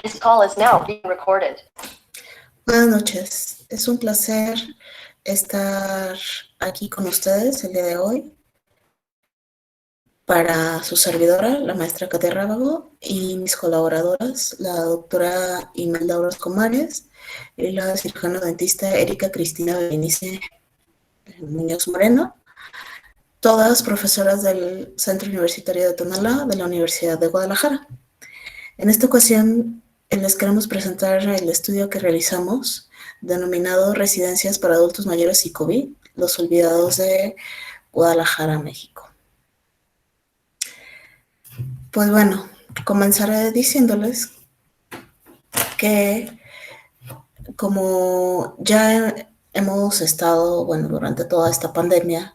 This call is now being recorded. Buenas noches, es un placer estar aquí con ustedes el día de hoy para su servidora, la maestra Katia Rábago, y mis colaboradoras, la doctora Imelda Orozco Mares y la cirujana dentista Erika Cristina Berenice Muñoz Moreno, todas profesoras del Centro Universitario de Tonalá de la Universidad de Guadalajara. En esta ocasión les queremos presentar el estudio que realizamos denominado Residencias para Adultos Mayores y COVID, los olvidados de Guadalajara, México. Pues bueno, comenzaré diciéndoles que como ya hemos estado, durante toda esta pandemia,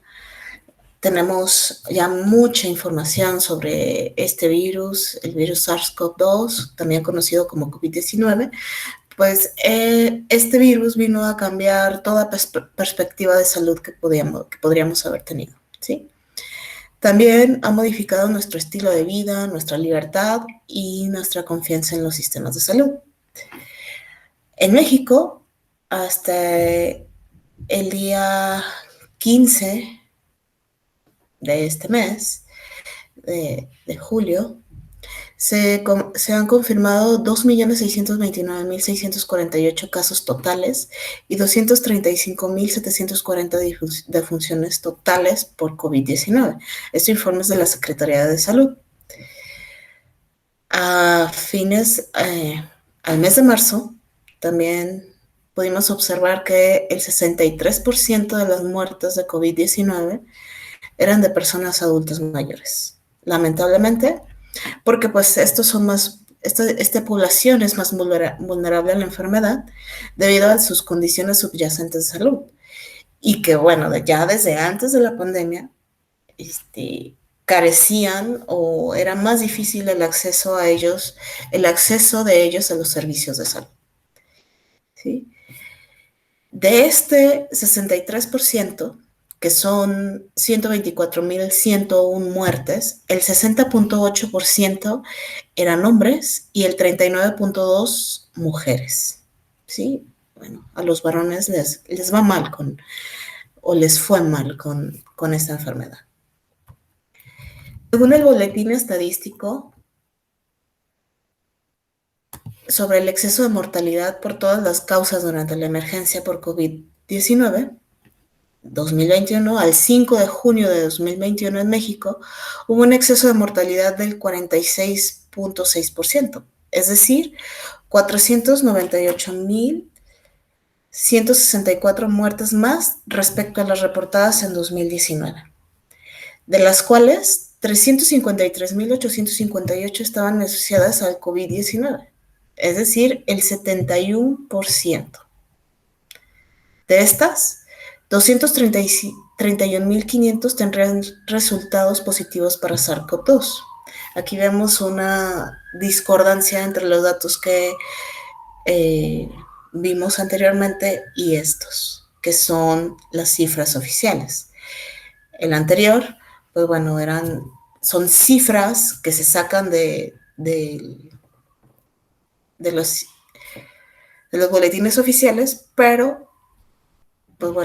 tenemos ya mucha información sobre este virus, el virus SARS-CoV-2, también conocido como COVID-19, pues este virus vino a cambiar toda perspectiva de salud que podríamos haber tenido, ¿sí? También ha modificado nuestro estilo de vida, nuestra libertad y nuestra confianza en los sistemas de salud. En México, hasta el día 15 de este mes, de julio, se han confirmado 2.629.648 casos totales y 235.740 defunciones totales por COVID-19. Estos informes de la Secretaría de Salud. Al mes de marzo, también pudimos observar que el 63% de las muertes de COVID-19 eran de personas adultas mayores. Lamentablemente, porque pues esta población es más vulnerable a la enfermedad debido a sus condiciones subyacentes de salud. Y que ya desde antes de la pandemia carecían o era más difícil el acceso de ellos a los servicios de salud. ¿Sí? De este 63%, que son 124.101 muertes, el 60.8% eran hombres y el 39.2% mujeres. ¿Sí? A los varones les va mal les fue mal con esta enfermedad. Según el boletín estadístico sobre el exceso de mortalidad por todas las causas durante la emergencia por COVID-19, 2021 al 5 de junio de 2021 en México, hubo un exceso de mortalidad del 46.6%, es decir, 498.164 muertes más respecto a las reportadas en 2019, de las cuales 353.858 estaban asociadas al COVID-19, es decir, el 71%. De estas, 231.500 tendrían resultados positivos para SARS-CoV-2. Aquí vemos una discordancia entre los datos que vimos anteriormente y estos, que son las cifras oficiales. El anterior, pues son cifras que se sacan de los boletines oficiales, pero pues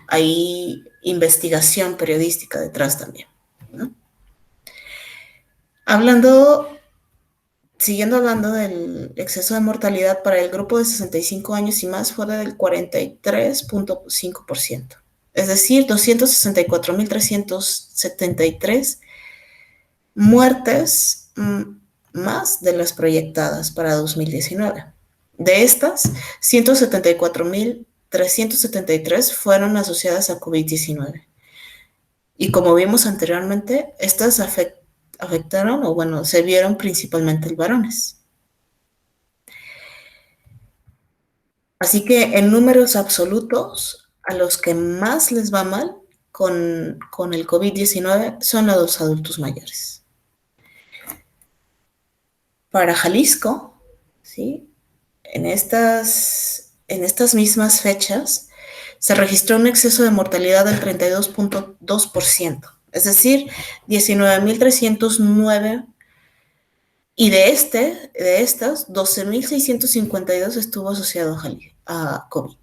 hay investigación periodística detrás también, ¿no? Siguiendo hablando del exceso de mortalidad para el grupo de 65 años y más, fue del 43.5%, es decir, 264.373 muertes más de las proyectadas para 2019. De estas, 174.373 fueron asociadas a COVID-19. Y como vimos anteriormente, estas afectaron se vieron principalmente en varones. Así que en números absolutos, a los que más les va mal con el COVID-19 son a los adultos mayores. Para Jalisco, ¿sí? En estas mismas fechas, se registró un exceso de mortalidad del 32.2%, es decir, 19.309 Y de estas, 12.652 estuvo asociado a COVID.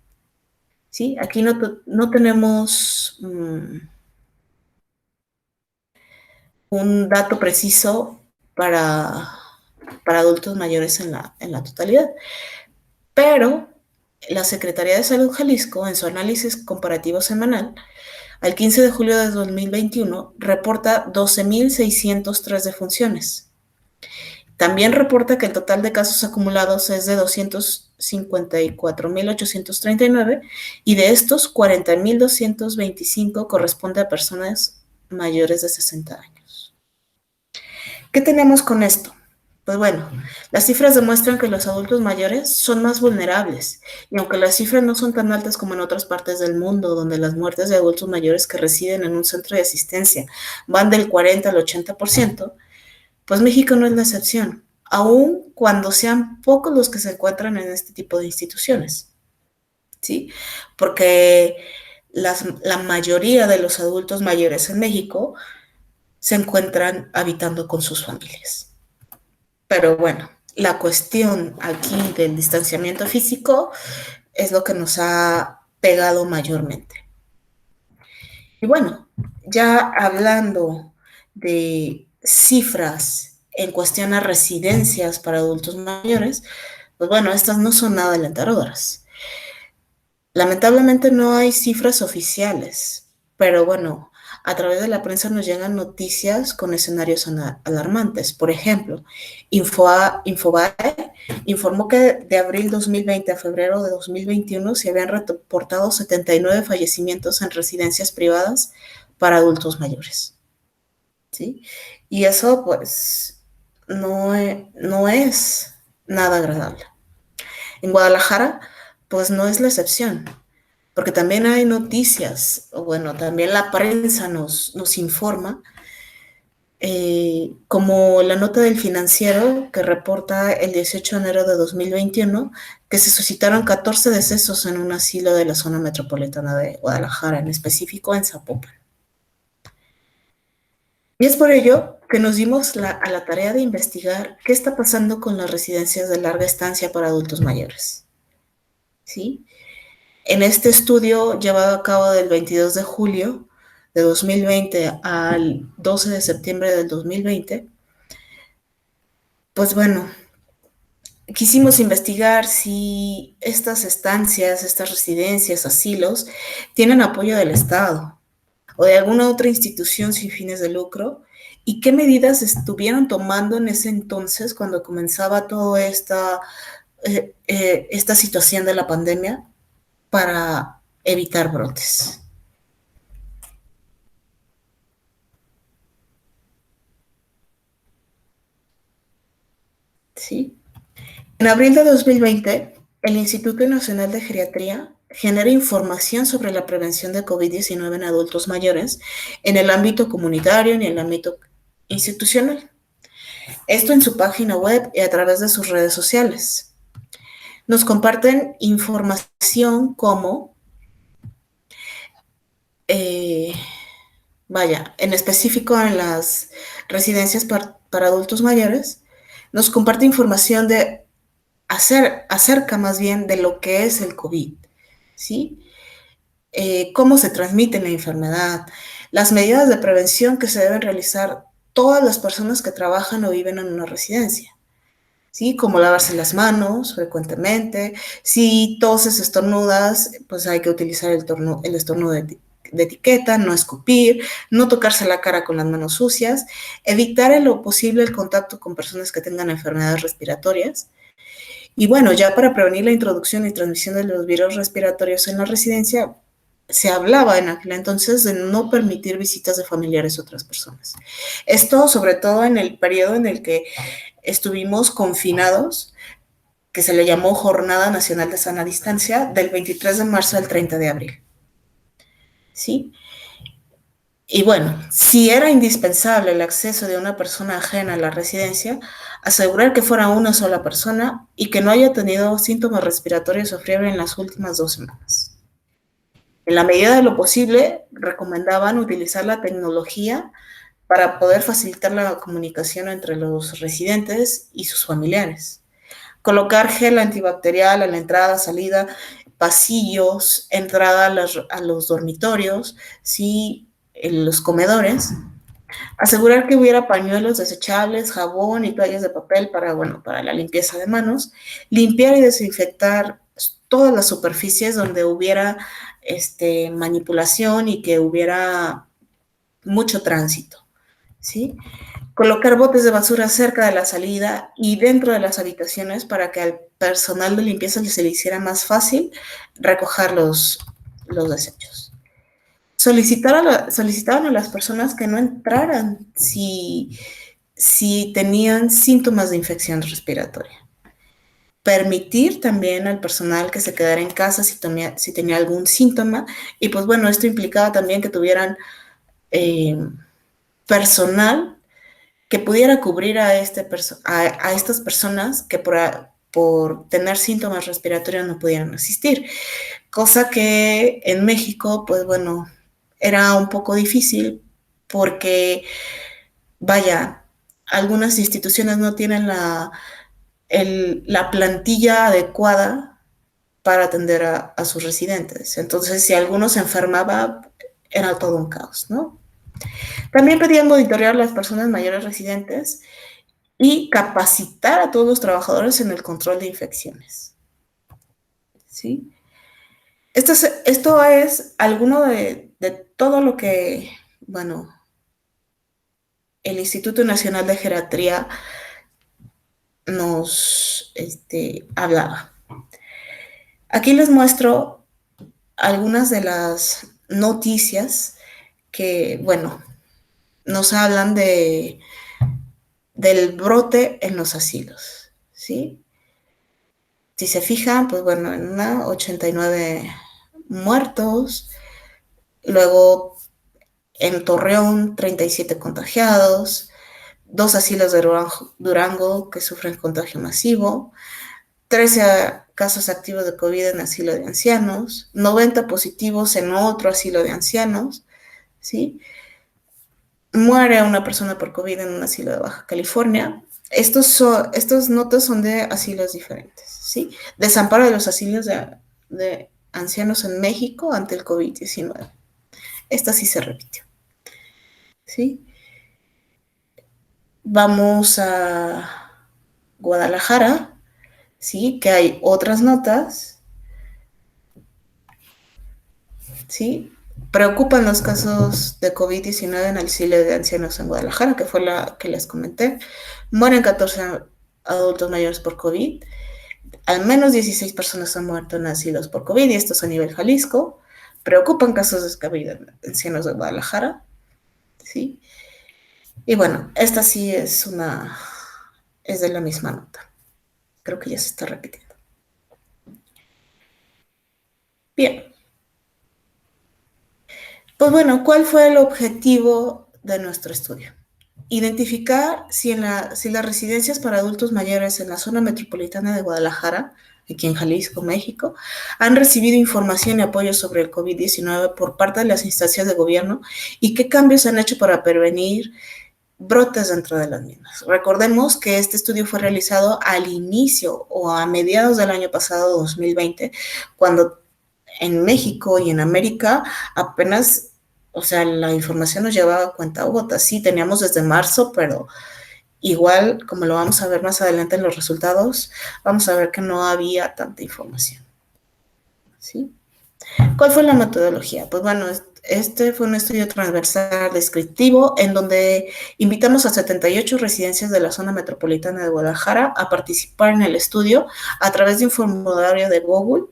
¿Sí? Aquí no tenemos un dato preciso para, para adultos mayores en la totalidad, pero la Secretaría de Salud Jalisco, en su análisis comparativo semanal, al 15 de julio de 2021, reporta 12.603 defunciones. También reporta que el total de casos acumulados es de 254.839 y de estos 40.225 corresponde a personas mayores de 60 años. ¿Qué tenemos con esto? Pues bueno, las cifras demuestran que los adultos mayores son más vulnerables y aunque las cifras no son tan altas como en otras partes del mundo, donde las muertes de adultos mayores que residen en un centro de asistencia van del 40 al 80%, pues México no es la excepción, aun cuando sean pocos los que se encuentran en este tipo de instituciones, ¿sí? Porque la mayoría de los adultos mayores en México se encuentran habitando con sus familias. Pero bueno, la cuestión aquí del distanciamiento físico es lo que nos ha pegado mayormente. Y bueno, ya hablando de cifras en cuestión a residencias para adultos mayores, pues bueno, estas no son nada alentadoras. Lamentablemente no hay cifras oficiales, pero bueno, a través de la prensa nos llegan noticias con escenarios alarmantes. Por ejemplo, Infobae informó que de abril 2020 a febrero de 2021 se habían reportado 79 fallecimientos en residencias privadas para adultos mayores. ¿Sí? Y eso pues no es nada agradable. En Guadalajara pues no es la excepción, porque también hay noticias, o bueno, también la prensa nos informa, como la nota del Financiero que reporta el 18 de enero de 2021 que se suscitaron 14 decesos en un asilo de la zona metropolitana de Guadalajara, en específico en Zapopan. Y es por ello que nos dimos a la tarea de investigar qué está pasando con las residencias de larga estancia para adultos mayores. ¿Sí? En este estudio llevado a cabo del 22 de julio de 2020 al 12 de septiembre del 2020, pues bueno, quisimos investigar si estas estancias, estas residencias, asilos, tienen apoyo del Estado o de alguna otra institución sin fines de lucro y qué medidas estuvieron tomando en ese entonces cuando comenzaba toda esta situación de la pandemia para evitar brotes. ¿Sí? En abril de 2020, el Instituto Nacional de Geriatría genera información sobre la prevención de COVID-19 en adultos mayores en el ámbito comunitario y en el ámbito institucional. Esto en su página web y a través de sus redes sociales. Nos comparten información como, en específico en las residencias para adultos mayores, nos comparte información acerca más bien de lo que es el COVID, ¿sí? Cómo se transmite la enfermedad, las medidas de prevención que se deben realizar todas las personas que trabajan o viven en una residencia, ¿sí? Como lavarse las manos frecuentemente, si toses, estornudas, pues hay que utilizar el estornudo de etiqueta, no escupir, no tocarse la cara con las manos sucias, evitar en lo posible el contacto con personas que tengan enfermedades respiratorias. Y bueno, ya para prevenir la introducción y transmisión de los virus respiratorios en la residencia, se hablaba en aquel entonces de no permitir visitas de familiares a otras personas. Esto sobre todo en el periodo en el que estuvimos confinados, que se le llamó Jornada Nacional de Sana Distancia, del 23 de marzo al 30 de abril. ¿Sí? Y bueno, si era indispensable el acceso de una persona ajena a la residencia, asegurar que fuera una sola persona y que no haya tenido síntomas respiratorios o fiebre en las últimas 2 semanas. En la medida de lo posible, recomendaban utilizar la tecnología para poder facilitar la comunicación entre los residentes y sus familiares. Colocar gel antibacterial a la entrada, salida, pasillos, entrada a los dormitorios, ¿sí? En los comedores. Asegurar que hubiera pañuelos desechables, jabón y toallas de papel para, bueno, para la limpieza de manos. Limpiar y desinfectar todas las superficies donde hubiera manipulación y que hubiera mucho tránsito, ¿sí? Colocar botes de basura cerca de la salida y dentro de las habitaciones para que al personal de limpieza se le hiciera más fácil recoger los desechos. Solicitaban a las personas que no entraran si tenían síntomas de infección respiratoria. Permitir también al personal que se quedara en casa si tenía algún síntoma. Y pues bueno, esto implicaba también que tuvieran personal que pudiera cubrir a estas personas que por tener síntomas respiratorios no pudieran asistir. Cosa que en México, pues bueno, era un poco difícil porque, vaya, algunas instituciones no tienen la plantilla adecuada para atender a sus residentes. Entonces, si alguno se enfermaba, era todo un caos, ¿no? También pedían monitorear a las personas mayores residentes y capacitar a todos los trabajadores en el control de infecciones. ¿Sí? Esto es alguno de todo lo que, bueno, el Instituto Nacional de Geriatría nos hablaba. Aquí les muestro algunas de las noticias que, bueno, nos hablan del brote en los asilos, ¿sí? Si se fijan, pues bueno, en una 89 muertos, luego en Torreón 37 contagiados, 2 asilos de Durango que sufren contagio masivo, 13 casos activos de COVID en asilo de ancianos, 90 positivos en otro asilo de ancianos, ¿sí? Muere una persona por COVID en un asilo de Baja California. Estas notas son de asilos diferentes, ¿sí? Desamparo de los asilos de ancianos en México ante el COVID-19. Esta sí se repitió, ¿sí? Vamos a Guadalajara, ¿sí? Que hay otras notas, ¿sí? Preocupan los casos de COVID-19 en el asilo de ancianos en Guadalajara, que fue la que les comenté. Mueren 14 adultos mayores por COVID. Al menos 16 personas han muerto en asilos por COVID, y esto es a nivel Jalisco. Preocupan casos de COVID en ancianos de Guadalajara, ¿sí? Y bueno, esta sí es de la misma nota. Creo que ya se está repitiendo. Bien. Pues bueno, ¿cuál fue el objetivo de nuestro estudio? Identificar si las residencias para adultos mayores en la zona metropolitana de Guadalajara, aquí en Jalisco, México, han recibido información y apoyo sobre el COVID-19 por parte de las instancias de gobierno y qué cambios han hecho para prevenir brotes dentro de las mismas. Recordemos que este estudio fue realizado al inicio o a mediados del año pasado, 2020, cuando en México y en América apenas, o sea, la información nos llevaba a cuentagotas. Sí, teníamos desde marzo, pero igual, como lo vamos a ver más adelante en los resultados, vamos a ver que no había tanta información, ¿sí? ¿Cuál fue la metodología? Pues bueno, este fue un estudio transversal descriptivo en donde invitamos a 78 residencias de la zona metropolitana de Guadalajara a participar en el estudio a través de un formulario de Google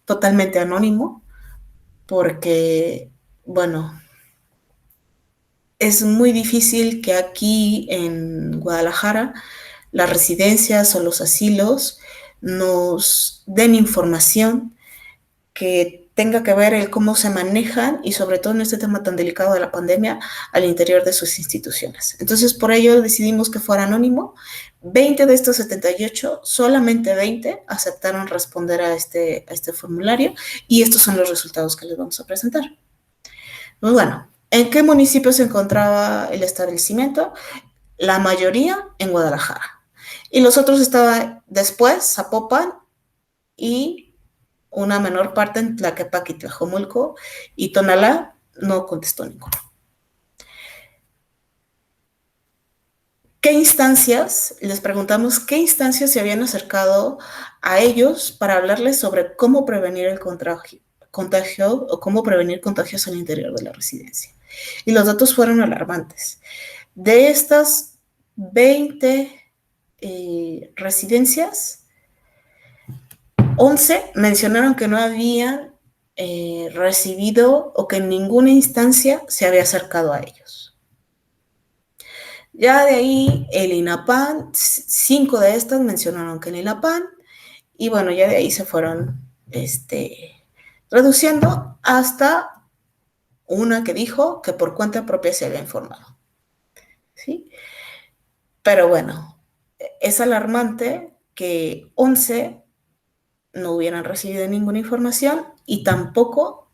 totalmente anónimo, porque, bueno, es muy difícil que aquí en Guadalajara las residencias o los asilos nos den información que tenga que ver el cómo se manejan y sobre todo en este tema tan delicado de la pandemia al interior de sus instituciones. Entonces, por ello decidimos que fuera anónimo. 20 de estos 78, solamente 20 aceptaron responder a este formulario, y estos son los resultados que les vamos a presentar. Pues bueno, ¿En qué municipio se encontraba el establecimiento? La mayoría en Guadalajara. Y los otros estaban después, Zapopan y una menor parte en Tlaquepaque y Tlajomulco, y Tonalá no contestó ninguno. ¿Qué instancias? Les preguntamos qué instancias se habían acercado a ellos para hablarles sobre cómo prevenir el contagio o cómo prevenir contagios al interior de la residencia. Y los datos fueron alarmantes. De estas 20 residencias, 11 mencionaron que no habían recibido o que en ninguna instancia se había acercado a ellos. Ya de ahí el INAPAN, 5 de estas mencionaron que el INAPAN, y bueno, ya de ahí se fueron reduciendo hasta una que dijo que por cuenta propia se había informado. ¿Sí? Pero bueno, es alarmante que 11 no hubieran recibido ninguna información y tampoco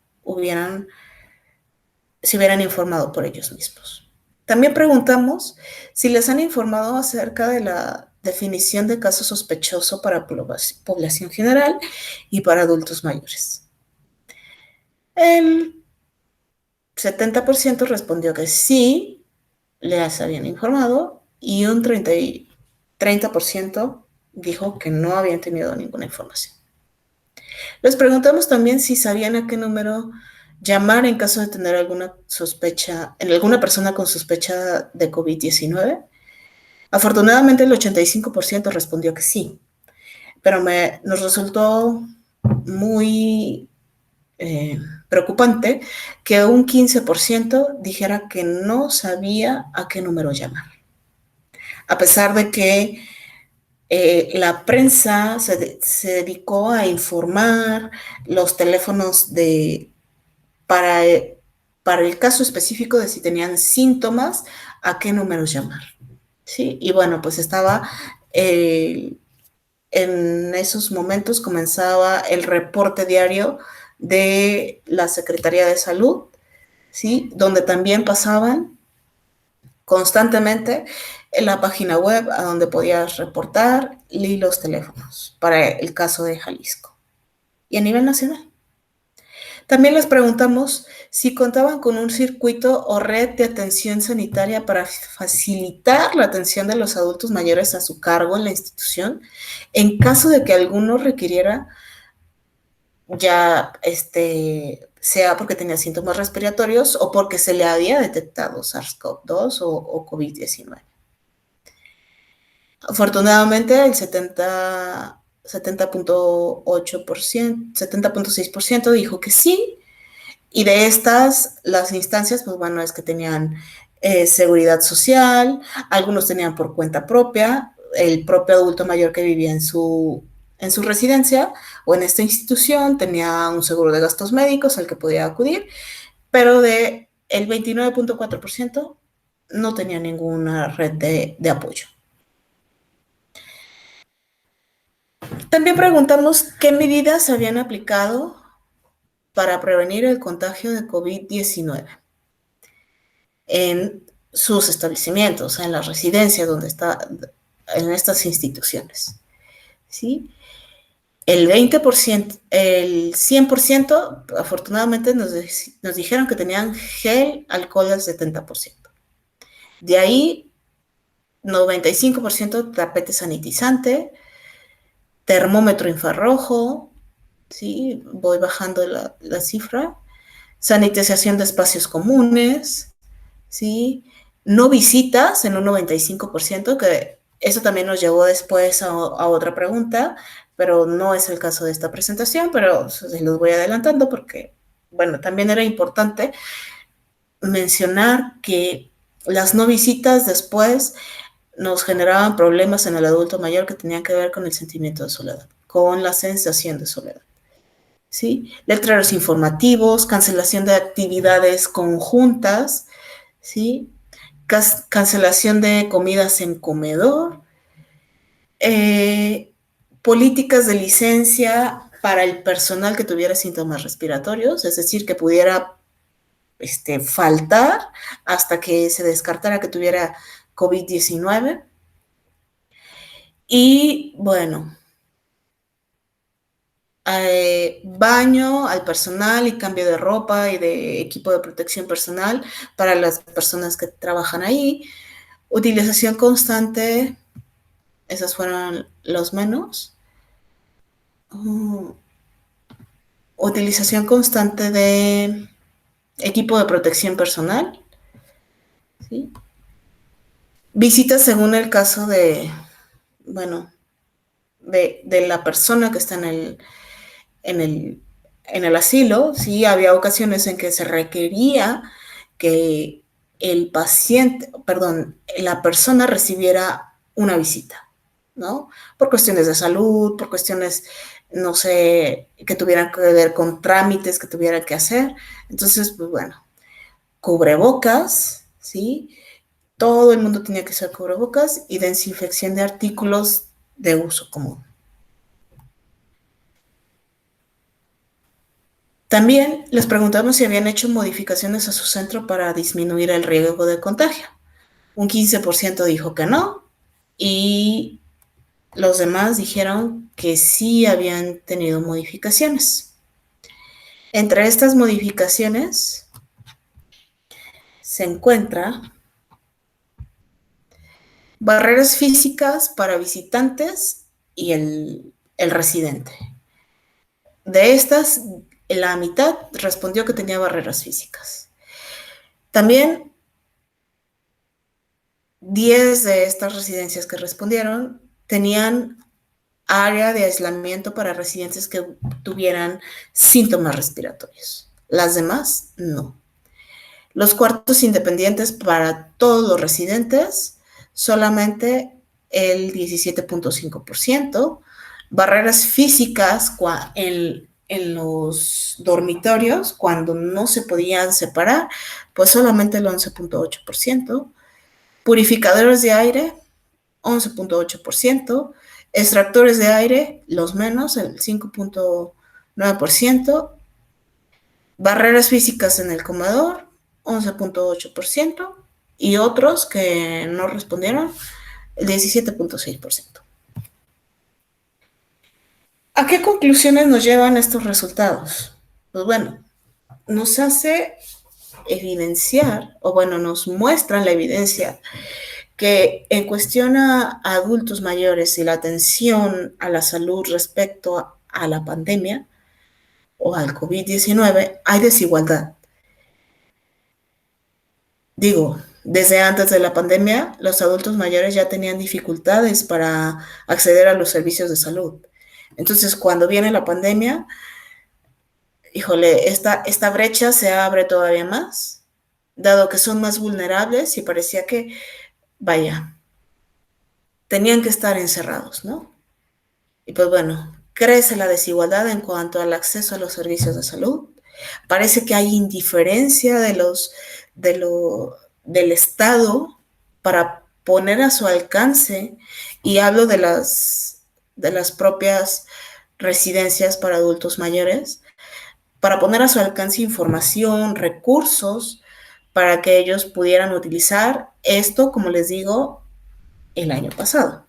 se hubieran informado por ellos mismos. También preguntamos si les han informado acerca de la definición de caso sospechoso para población general y para adultos mayores. El 70% respondió que sí, les habían informado, y un 30% dijo que no habían tenido ninguna información. Les preguntamos también si sabían a qué número llamar en caso de tener alguna sospecha, en alguna persona con sospecha de COVID-19. Afortunadamente el 85% respondió que sí, pero nos resultó muy preocupante que un 15% dijera que no sabía a qué número llamar. A pesar de que la prensa se dedicó a informar los teléfonos para el caso específico de si tenían síntomas, a qué números llamar. ¿Sí? Y bueno, pues estaba, en esos momentos comenzaba el reporte diario de la Secretaría de Salud, ¿sí? Donde también pasaban constantemente en la página web a donde podías reportar y los teléfonos para el caso de Jalisco y a nivel nacional. También les preguntamos si contaban con un circuito o red de atención sanitaria para facilitar la atención de los adultos mayores a su cargo en la institución en caso de que alguno requiriera ya sea porque tenía síntomas respiratorios o porque se le había detectado SARS-CoV-2 o COVID-19. Afortunadamente, el 70.8%, 70.6% dijo que sí, y de estas, las instancias, pues bueno, es que tenían seguridad social, algunos tenían por cuenta propia, el propio adulto mayor que vivía en su residencia o en esta institución tenía un seguro de gastos médicos al que podía acudir, pero de el 29.4% no tenía ninguna red de apoyo. También preguntamos qué medidas se habían aplicado para prevenir el contagio de COVID-19 en sus establecimientos, en las residencias donde está, en estas instituciones. ¿Sí? El 20%, el 100%, afortunadamente nos dijeron que tenían gel, alcohol al 70%. De ahí, 95% tapete sanitizante, termómetro infrarrojo, ¿sí? Voy bajando la cifra, sanitización de espacios comunes, ¿sí? No visitas en un 95%, que eso también nos llevó después a otra pregunta, pero no es el caso de esta presentación, pero se los voy adelantando porque, bueno, también era importante mencionar que las no visitas después nos generaban problemas en el adulto mayor que tenían que ver con el sentimiento de soledad, con la sensación de soledad. ¿Sí? Letreros informativos, cancelación de actividades conjuntas, ¿sí? Cancelación de comidas en comedor, políticas de licencia para el personal que tuviera síntomas respiratorios, es decir, que pudiera faltar hasta que se descartara que tuviera COVID-19. Y bueno, baño al personal y cambio de ropa y de equipo de protección personal para las personas que trabajan ahí. Utilización constante, esos fueron los menos. Utilización constante de equipo de protección personal. ¿Sí? Visitas según el caso bueno, de la persona que está en el, en el asilo. Sí, había ocasiones en que se requería que el paciente, perdón, la persona recibiera una visita, ¿no? Por cuestiones de salud, por cuestiones, no sé, que tuvieran que ver con trámites que tuvieran que hacer. Entonces, pues bueno, cubrebocas, ¿sí? Todo el mundo tenía que usar cubrebocas y desinfección de artículos de uso común. También les preguntamos si habían hecho modificaciones a su centro para disminuir el riesgo de contagio. Un 15% dijo que no y los demás dijeron que sí habían tenido modificaciones. Entre estas modificaciones se encuentra barreras físicas para visitantes y el residente. De estas, la mitad respondió que tenía barreras físicas. También 10 de estas residencias que respondieron tenían área de aislamiento para residentes que tuvieran síntomas respiratorios. Las demás, no. Los cuartos independientes para todos los residentes, solamente el 17.5%. Barreras físicas en los dormitorios, cuando no se podían separar, pues solamente el 11.8%. Purificadores de aire, 11.8%. Extractores de aire, los menos, el 5.9%. Barreras físicas en el comedor, 11.8%. Y otros que no respondieron, el 17.6%. ¿A qué conclusiones nos llevan estos resultados? Pues bueno, nos hace evidenciar, o bueno, nos muestran la evidencia que en cuestión a adultos mayores y la atención a la salud respecto a la pandemia o al COVID-19, hay desigualdad. Digo, desde antes de la pandemia, los adultos mayores ya tenían dificultades para acceder a los servicios de salud. Entonces, cuando viene la pandemia, híjole, esta brecha se abre todavía más, dado que son más vulnerables y parecía que, vaya, tenían que estar encerrados, ¿no? Y pues bueno, crece la desigualdad en cuanto al acceso a los servicios de salud. Parece que hay indiferencia del Estado para poner a su alcance, y hablo de las propias residencias para adultos mayores, para poner a su alcance información, recursos, para que ellos pudieran utilizar esto, como les digo, el año pasado.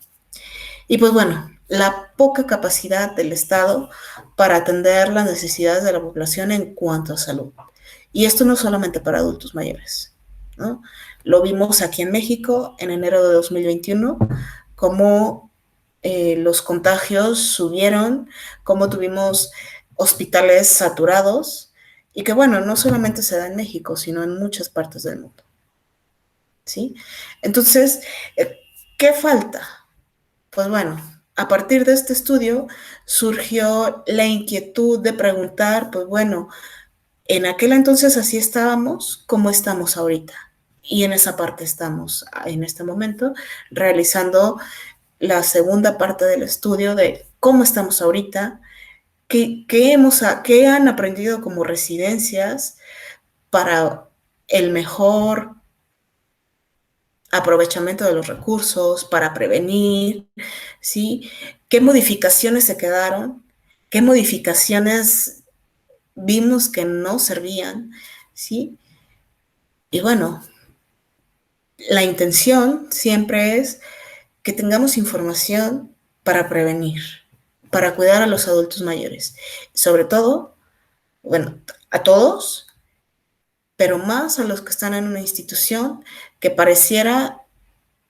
Y pues bueno, la poca capacidad del Estado para atender las necesidades de la población en cuanto a salud. Y esto no solamente para adultos mayores, ¿no? Lo vimos aquí en México en enero de 2021, cómo los contagios subieron, cómo tuvimos hospitales saturados, y que bueno, no solamente se da en México, sino en muchas partes del mundo, ¿sí? Entonces, ¿qué falta? Pues bueno, a partir de este estudio surgió la inquietud de preguntar, pues bueno, en aquel entonces así estábamos, ¿cómo estamos ahorita? Y en esa parte estamos en este momento realizando la segunda parte del estudio de cómo estamos ahorita, qué han aprendido como residencias para el mejor aprovechamiento de los recursos, para prevenir, ¿sí? ¿Qué modificaciones se quedaron? ¿Qué modificaciones vimos que no servían? ¿Sí? Y bueno, la intención siempre es que tengamos información para prevenir, para cuidar a los adultos mayores. Sobre todo, bueno, a todos, pero más a los que están en una institución que pareciera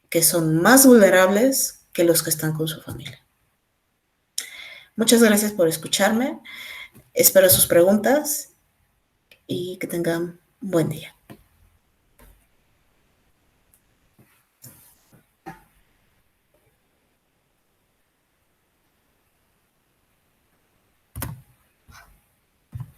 que son más vulnerables que los que están con su familia. Muchas gracias por escucharme. Espero sus preguntas y que tengan un buen día.